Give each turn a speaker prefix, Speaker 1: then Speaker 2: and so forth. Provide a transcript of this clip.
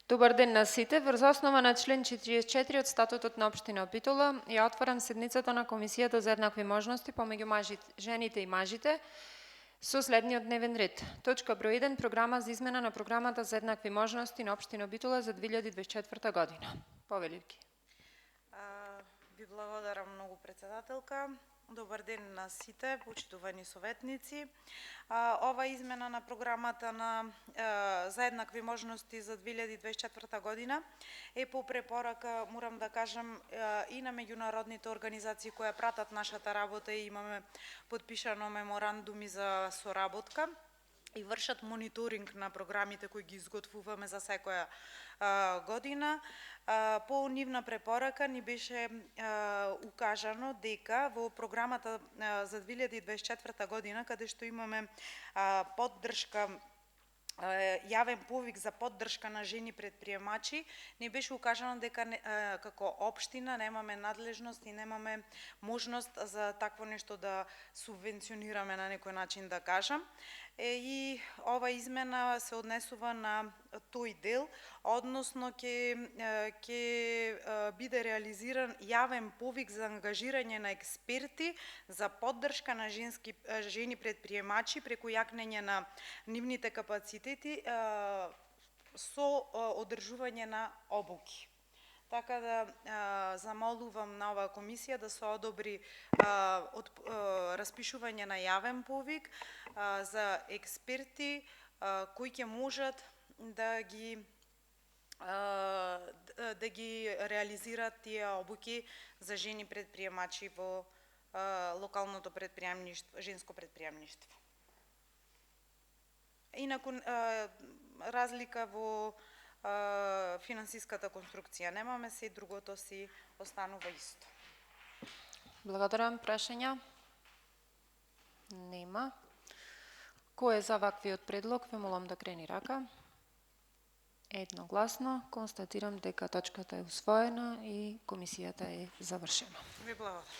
Speaker 1: Добар ден на сите. Врз основа на член 44 од статутот на општина Битола ја отварам седницата на Комисијата за еднакви можности помеѓу жените и мажите со следниот дневен ред. Точка број 1. Програма за измена на програмата за еднакви можности на општина Битола за 2024 година. Повеливки.
Speaker 2: Ви благодарам многу, председателка. Добар ден на сите, почитувани советници. Ова измена на програмата за еднакви можности за 2024 година е по препорака, морам да кажам, и на меѓународните организации кои пратат нашата работа и имаме подпишано меморандуми за соработка и вршат мониторинг на програмите кои ги изготвуваме за секоја година. По нивна препорака ни беше укажано дека во програмата за 2024 година, каде што имаме поддршка, јавен повик за поддршка на жени предприемачи, ни беше укажано дека како општина немаме надлежност и немаме можност за такво нешто да субвенционираме на некој начин, да кажам. И ова измена се однесува на тој дел, односно ќе биде реализиран јавен повик за ангажирање на експерти за поддршка на жени предприемачи преку јакнење на нивните капацитети со одржување на обуки. Така да замолувам на оваа комисија да се одобри распишување на јавен повик за експерти кои ќе можат да ги реализираат тие обуки за жени предприемачи во локалното предприемништво, женско предприемништво. Инаку разлика во финансиската конструкција немаме, се другото си останува исто.
Speaker 1: Благодарам. Прашања? Нема. Кој е за ваквиот предлог? Ве молам да крени рака. Едногласно констатирам дека точката е усвоена и комисијата е завршена.
Speaker 2: Ви благодарам.